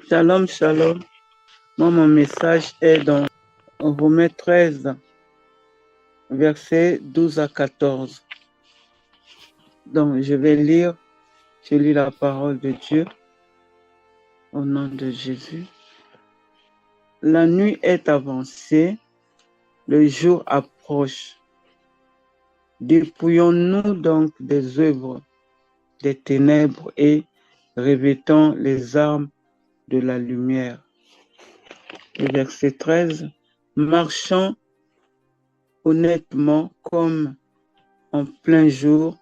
Shalom, shalom. Moi, mon message est dans Romains 13, versets 12 à 14. Donc, je lis la parole de Dieu au nom de Jésus. La nuit est avancée, le jour approche. Dépouillons-nous donc des œuvres des ténèbres et revêtons les armes de la lumière. Le verset 13, marchons honnêtement comme en plein jour,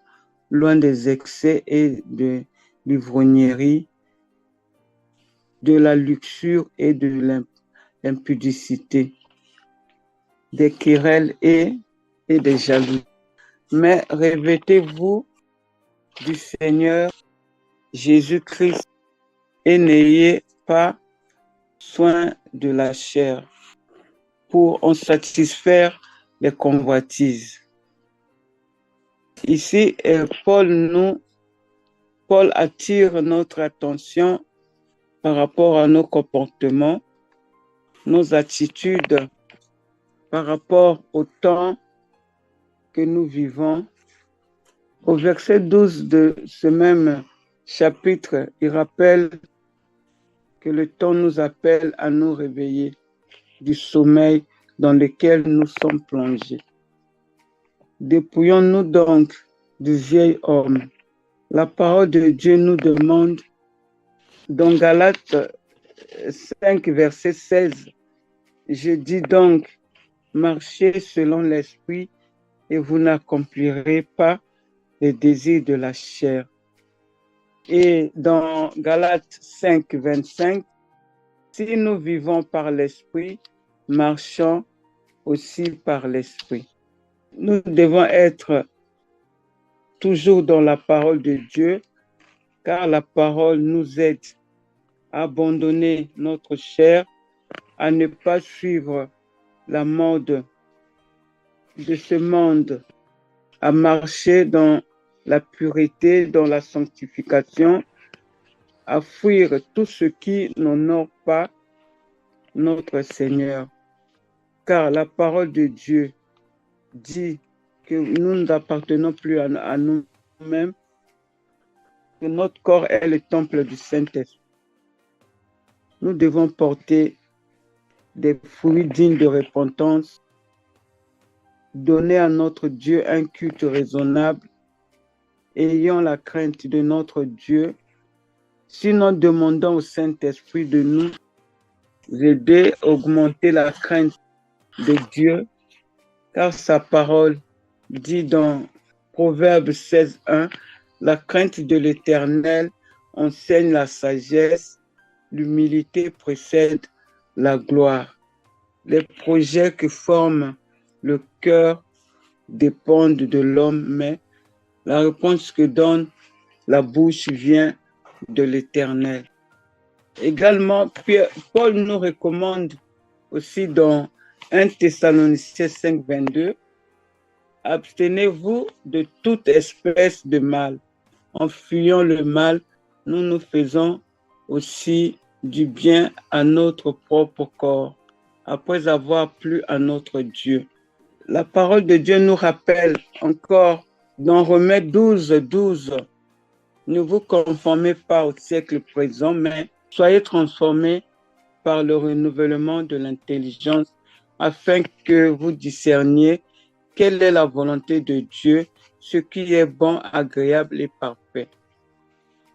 loin des excès et de l'ivrognerie, de la luxure et de l'impudicité, des querelles et des jalousies. Mais revêtez-vous du Seigneur Jésus-Christ et n'ayez pas soin de la chair pour en satisfaire les convoitises. Ici, Paul attire notre attention par rapport à nos comportements, nos attitudes, par rapport au temps que nous vivons. Au verset 12 de ce même chapitre, il rappelle que le temps nous appelle à nous réveiller du sommeil dans lequel nous sommes plongés. Dépouillons-nous donc du vieil homme. La parole de Dieu nous demande, dans Galates 5, verset 16, je dis donc, marchez selon l'esprit et vous n'accomplirez pas les désirs de la chair. Et dans Galates 5, 25, si nous vivons par l'esprit, marchons aussi par l'esprit. Nous devons être toujours dans la parole de Dieu, car la parole nous aide à abandonner notre chair, à ne pas suivre la mode de ce monde, à marcher dans la pureté, dans la sanctification, à fuir tout ce qui n'honore pas notre Seigneur. Car la parole de Dieu dit que nous n'appartenons plus à nous-mêmes, que notre corps est le temple du Saint-Esprit. Nous devons porter des fruits dignes de repentance, donner à notre Dieu un culte raisonnable, ayant la crainte de notre Dieu, sinon demandons au Saint-Esprit de nous aider à augmenter la crainte de Dieu, car sa parole dit dans Proverbe 16:1, la crainte de l'Éternel enseigne la sagesse, l'humilité précède la gloire. Les projets que forme le cœur dépendent de l'homme, mais la réponse que donne la bouche vient de l'Éternel. Également, Paul nous recommande aussi dans 1 Thessaloniciens 5, 22, abstenez-vous de toute espèce de mal. En fuyant le mal, nous faisons aussi du bien à notre propre corps, après avoir plu à notre Dieu. La parole de Dieu nous rappelle encore dans Romains 12, 12, ne vous conformez pas au siècle présent, mais soyez transformés par le renouvellement de l'intelligence, afin que vous discerniez quelle est la volonté de Dieu, ce qui est bon, agréable et parfait.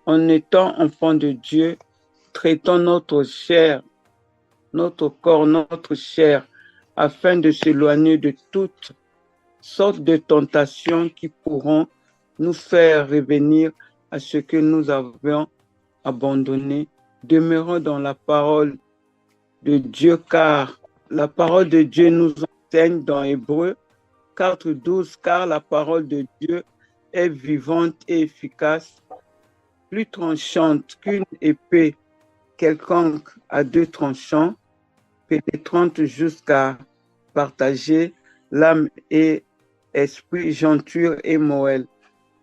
En étant enfants de Dieu, traitons notre chair, notre corps, notre chair, afin de s'éloigner de toutes sortes de tentations qui pourront nous faire revenir à ce que nous avions abandonné. Demeurons dans la parole de Dieu, car la parole de Dieu nous enseigne dans Hébreux 4:12, car la parole de Dieu est vivante et efficace, plus tranchante qu'une épée quelconque à deux tranchants, pénétrante jusqu'à partager l'âme et esprit, jointure et moelle.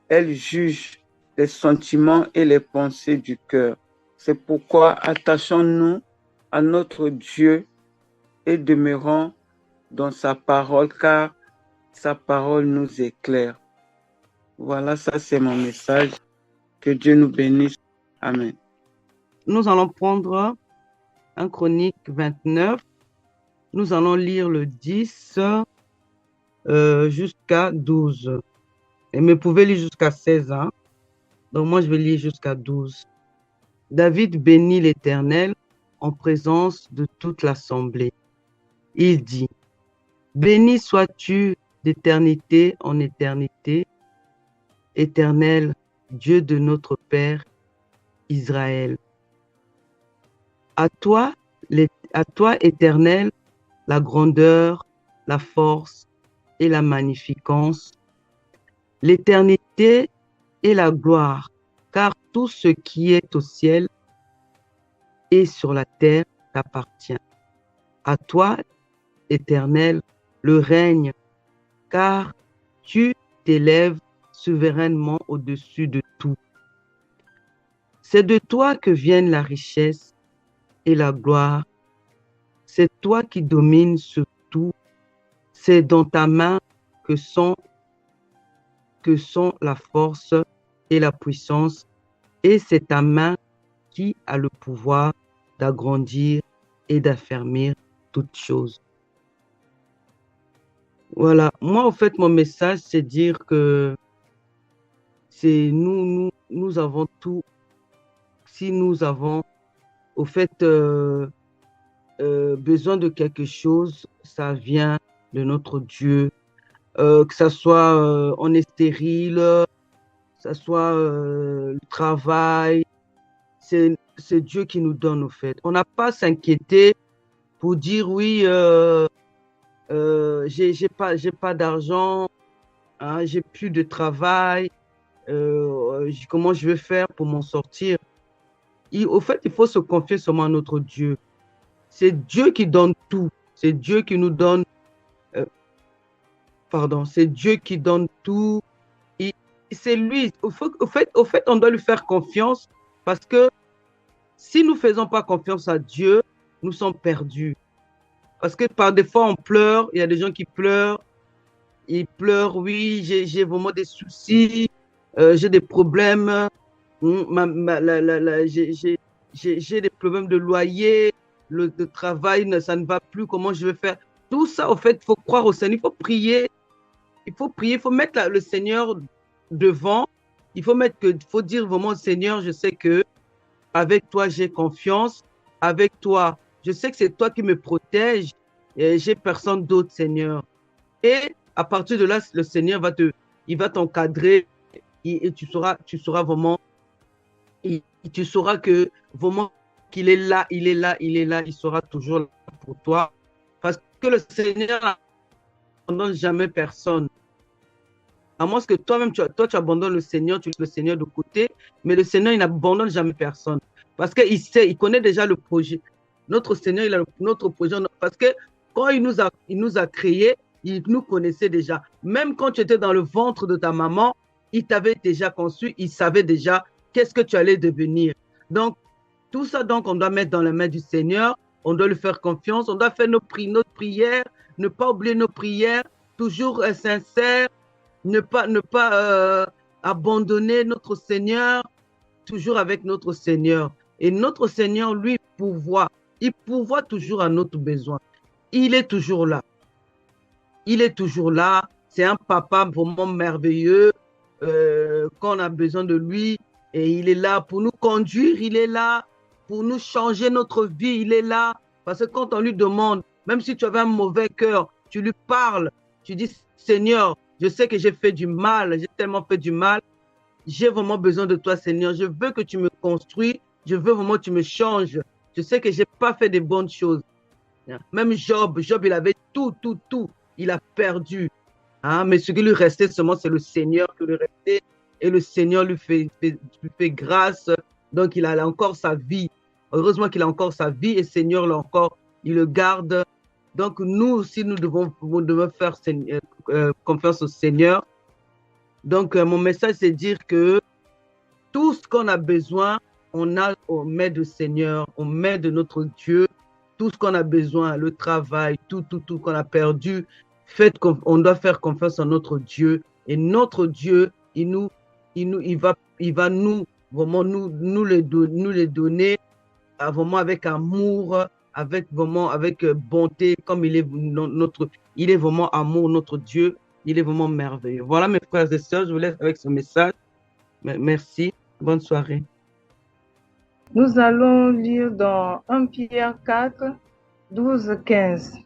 Elle juge les sentiments et les pensées du cœur. C'est pourquoi attachons-nous à notre Dieu et demeurons dans sa parole, car sa parole nous éclaire. Voilà, ça c'est mon message. Que Dieu nous bénisse. Amen. Nous allons prendre un Chronique 29. Nous allons lire le 10 jusqu'à 12. Et me pouvez lire jusqu'à 16 ans. Donc moi, je vais lire jusqu'à 12. David bénit l'Éternel en présence de toute l'assemblée. Il dit, béni sois-tu d'éternité en éternité, Éternel, Dieu de notre Père Israël. À toi, Éternel, la grandeur, la force et la magnificence, l'éternité et la gloire, car tout ce qui est au ciel et sur la terre t'appartient. À toi, Éternel, le règne, car tu t'élèves souverainement au-dessus de tout. C'est de toi que viennent la richesse et la gloire. C'est toi qui domines sur tout. C'est dans ta main que sont la force et la puissance, et c'est ta main qui a le pouvoir d'agrandir et d'affermir toutes choses. Voilà, moi, en fait, mon message, c'est dire que c'est nous avons tout. Si nous avons, au fait, besoin de quelque chose, ça vient de notre Dieu. Que ça soit on est stérile, que ça soit le travail, c'est Dieu qui nous donne, au fait. On n'a pas à s'inquiéter pour dire oui, j'ai pas d'argent, hein, j'ai plus de travail, comment je vais faire pour m'en sortir? Au fait, il faut se confier seulement à notre Dieu. C'est Dieu qui donne tout. C'est Dieu qui nous donne, c'est Dieu qui donne tout. C'est lui. Au fait, on doit lui faire confiance parce que si nous ne faisons pas confiance à Dieu, nous sommes perdus. Parce que par des fois, on pleure. Il y a des gens qui pleurent. Ils pleurent, oui, j'ai vraiment des soucis, j'ai des problèmes, j'ai des problèmes de loyer, le travail, ça ne va plus, comment je vais faire? Tout ça, au fait, il faut croire au Seigneur, il faut mettre le Seigneur devant, il faut dire vraiment, Seigneur, je sais que avec toi, j'ai confiance, avec toi, je sais que c'est toi qui me protèges, et j'ai personne d'autre, Seigneur. Et à partir de là, le Seigneur il va t'encadrer et tu sauras vraiment, tu sauras que vraiment qu'il est là, il sera toujours là pour toi. Parce que le Seigneur n'abandonne jamais personne. À moins que toi-même, tu abandonnes le Seigneur, tu laisses le Seigneur de côté, mais le Seigneur, il n'abandonne jamais personne. Parce qu'il sait, il connaît déjà le projet. Notre Seigneur, il a notre projet. Parce que quand il nous a créés, il nous connaissait déjà. Même quand tu étais dans le ventre de ta maman, il t'avait déjà conçu, il savait déjà qu'est-ce que tu allais devenir. Donc, tout ça, donc, on doit mettre dans les mains du Seigneur, on doit lui faire confiance, on doit faire notre prière, ne pas oublier nos prières, toujours sincères, ne pas abandonner notre Seigneur, toujours avec notre Seigneur. Et notre Seigneur, lui, il pourvoit toujours à notre besoin. Il est toujours là. Il est toujours là. C'est un papa vraiment merveilleux quand on a besoin de lui. Et il est là pour nous conduire. Il est là pour nous changer notre vie. Il est là. Parce que quand on lui demande, même si tu avais un mauvais cœur, tu lui parles. Tu dis, Seigneur, je sais que j'ai fait du mal. J'ai tellement fait du mal. J'ai vraiment besoin de toi, Seigneur. Je veux que tu me construis. Je veux vraiment que tu me changes. Je sais que je n'ai pas fait de bonnes choses. Même Job, il avait tout. Il a perdu. Hein? Mais ce qui lui restait seulement, c'est le Seigneur qui lui restait. Et le Seigneur lui fait grâce. Donc, il a encore sa vie. Heureusement qu'il a encore sa vie. Et le Seigneur, là encore, il le garde. Donc, nous aussi, nous devons faire confiance au Seigneur. Donc, mon message, c'est dire que tout ce qu'on a besoin, on met de Seigneur, on met de notre Dieu tout ce qu'on a besoin, le travail, tout qu'on a perdu. On doit faire confiance en notre Dieu. Et notre Dieu, il va nous, vraiment, nous les donner vraiment avec amour, avec bonté, comme il est vraiment amour, notre Dieu. Il est vraiment merveilleux. Voilà, mes frères et sœurs, je vous laisse avec ce message. Merci. Bonne soirée. Nous allons lire dans 1 Pierre 4, 12, 15.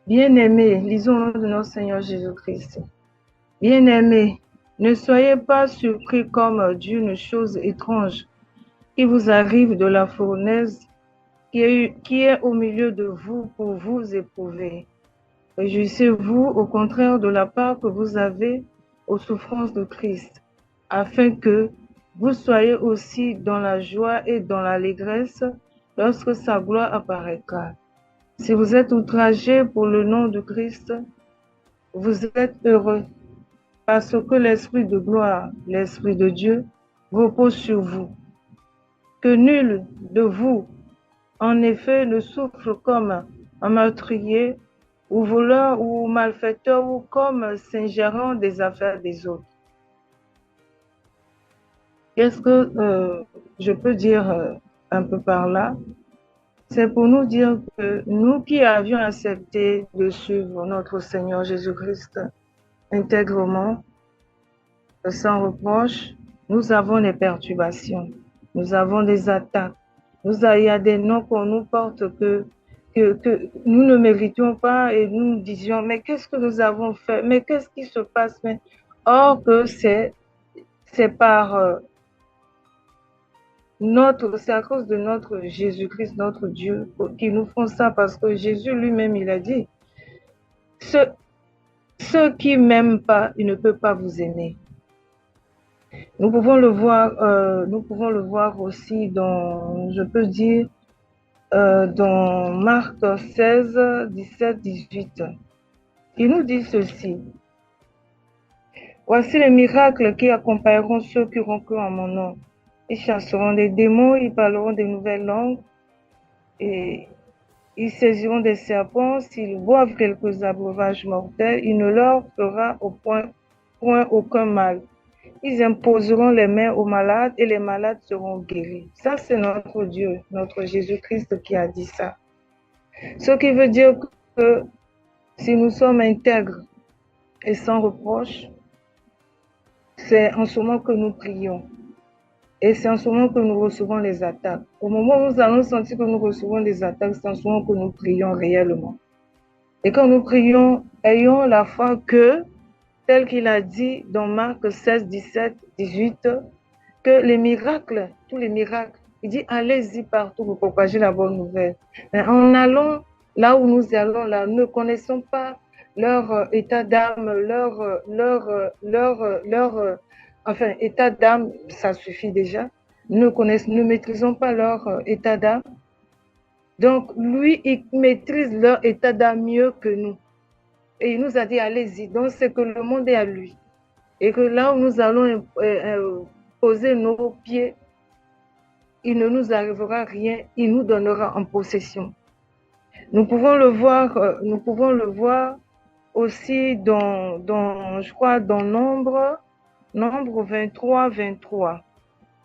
Bien-aimés, lisons au nom de notre Seigneur Jésus-Christ. Bien-aimés, ne soyez pas surpris comme d'une chose étrange qui vous arrive de la fournaise qui est au milieu de vous pour vous éprouver. Réjouissez-vous au contraire de la part que vous avez aux souffrances de Christ, afin que vous soyez aussi dans la joie et dans l'allégresse lorsque sa gloire apparaîtra. Si vous êtes outragés pour le nom de Christ, vous êtes heureux, parce que l'Esprit de gloire, l'Esprit de Dieu, repose sur vous. Que nul de vous, en effet, ne souffre comme un meurtrier, ou voleur, ou malfaiteur, ou comme s'ingérant des affaires des autres. Qu'est-ce que je peux dire un peu par là? C'est pour nous dire que nous qui avions accepté de suivre notre Seigneur Jésus-Christ intègrement, sans reproche, nous avons des perturbations, nous avons des attaques. Il y a des noms qu'on nous porte que nous ne méritions pas et nous nous disions, mais qu'est-ce que nous avons fait? Mais qu'est-ce qui se passe? Or que c'est par c'est à cause de notre Jésus-Christ, notre Dieu, qui nous font ça, parce que Jésus lui-même, il a dit, ceux qui ne m'aiment pas, il ne peut pas vous aimer. Nous pouvons le voir aussi dans, je peux dire, dans Marc 16, 17, 18. Il nous dit ceci. Voici les miracles qui accompagneront ceux qui auront cru en mon nom. Ils chasseront des démons, ils parleront de nouvelles langues, et ils saisiront des serpents. S'ils boivent quelques abreuvages mortels, il ne leur fera au point aucun mal. Ils imposeront les mains aux malades et les malades seront guéris. Ça, c'est notre Dieu, notre Jésus-Christ qui a dit ça. Ce qui veut dire que si nous sommes intègres et sans reproche, c'est en ce moment que nous prions. Et c'est en ce moment que nous recevons les attaques. Au moment où nous allons sentir que nous recevons des attaques, c'est en ce moment que nous prions réellement. Et quand nous prions, ayons la foi que, tel qu'il a dit dans Marc 16, 17, 18, que les miracles, tous les miracles, il dit allez-y partout pour propager la bonne nouvelle. Mais en allant là où nous allons, là, ne connaissons pas leur état d'âme, enfin, état d'âme, ça suffit déjà. Ne maîtrisons pas leur état d'âme. Donc, lui, il maîtrise leur état d'âme mieux que nous. Et il nous a dit, allez-y. Donc, c'est que le monde est à lui. Et que là où nous allons poser nos pieds, il ne nous arrivera rien. Il nous donnera en possession. Nous pouvons le voir aussi dans je crois, dans Nombre 23, 23.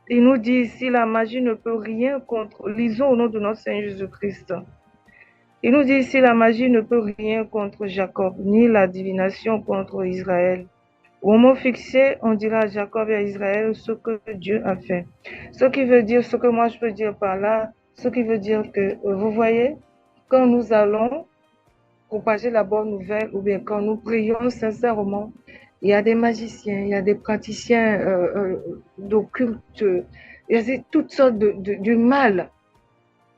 Il nous dit ici, la magie ne peut rien contre, lisons au nom de notre Seigneur Jésus-Christ. Il nous dit ici, la magie ne peut rien contre Jacob, ni la divination contre Israël. Au moment fixé, on dira à Jacob et à Israël ce que Dieu a fait. Ce qui veut dire, ce que moi je peux dire par là, ce qui veut dire que, vous voyez, quand nous allons propager la bonne nouvelle, ou bien quand nous prions sincèrement, il y a des magiciens, il y a des praticiens d'occulte, il y a toutes sortes du mal,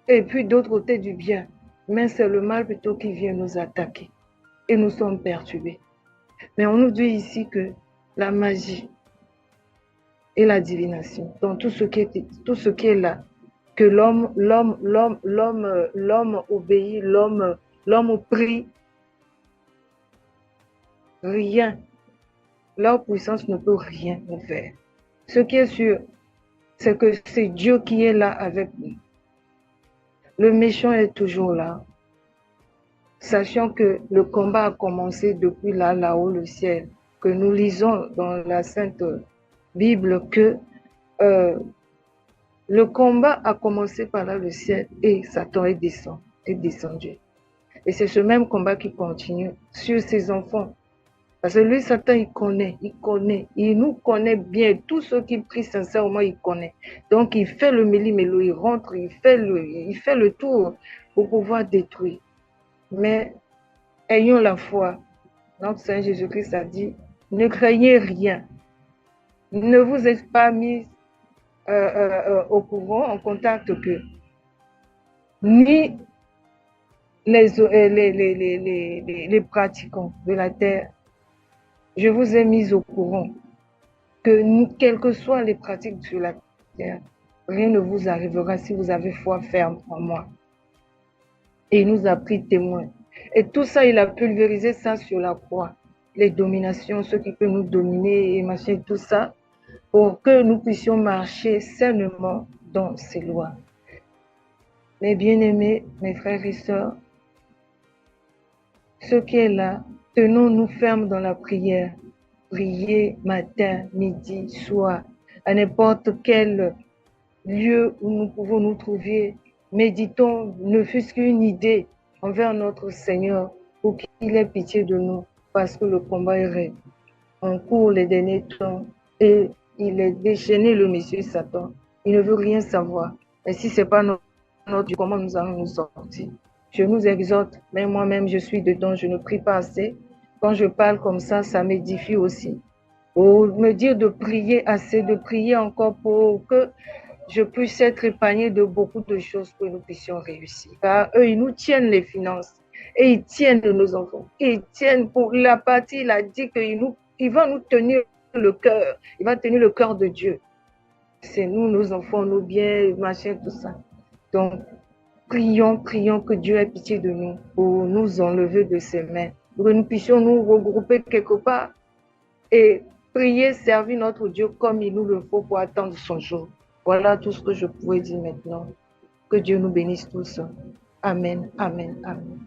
et puis d'autres côtés du bien. Mais c'est le mal plutôt qui vient nous attaquer, et nous sommes perturbés. Mais on nous dit ici que la magie et la divination, dans tout ce qui est là, que l'homme obéit, l'homme prie, rien. Leur puissance ne peut rien nous faire. Ce qui est sûr, c'est que c'est Dieu qui est là avec nous. Le méchant est toujours là. Sachant que le combat a commencé depuis là-haut, le ciel, que nous lisons dans la Sainte Bible que le combat a commencé par là, le ciel, et Satan est descendu. Et c'est ce même combat qui continue sur ses enfants. Parce que lui, Satan, il nous connaît bien. Tous ceux qui prient sincèrement, il connaît. Donc, il fait le méli-mélo, il rentre, il fait le tour pour pouvoir détruire. Mais ayons la foi. Notre Seigneur Jésus-Christ a dit, ne craignez rien. Ne vous êtes pas mis au courant, en contact que ni les pratiquants de la terre, je vous ai mis au courant que quelles que soient les pratiques sur la terre, rien ne vous arrivera si vous avez foi ferme en moi. Et il nous a pris témoin. Et tout ça, il a pulvérisé ça sur la croix. Les dominations, ceux qui peuvent nous dominer et machin, tout ça, pour que nous puissions marcher sainement dans ses lois. Mes bien-aimés, mes frères et sœurs, ce qui est là, tenons-nous fermes dans la prière. Prier matin, midi, soir, à n'importe quel lieu où nous pouvons nous trouver. Méditons, ne fût-ce qu'une idée envers notre Seigneur pour qu'il ait pitié de nous, parce que le combat est réel. On court les derniers temps et il est déchaîné, le monsieur Satan. Il ne veut rien savoir. Et si ce n'est pas notre Dieu, comment nous allons nous sortir? Je nous exhorte, mais moi-même, je suis dedans, je ne prie pas assez. Quand je parle comme ça m'édifie aussi. Pour me dire de prier assez, de prier encore pour que je puisse être épargné de beaucoup de choses pour que nous puissions réussir. Car eux, ils nous tiennent les finances et ils tiennent de nos enfants. Ils tiennent pour la partie, il a dit qu'il va nous tenir le cœur. Il va tenir le cœur de Dieu. C'est nous, nos enfants, nos biens, machin, tout ça. Donc, prions que Dieu ait pitié de nous pour nous enlever de ses mains, pour que nous puissions nous regrouper quelque part et prier, servir notre Dieu comme il nous le faut pour attendre son jour. Voilà tout ce que je pourrais dire maintenant. Que Dieu nous bénisse tous. Amen, amen, amen.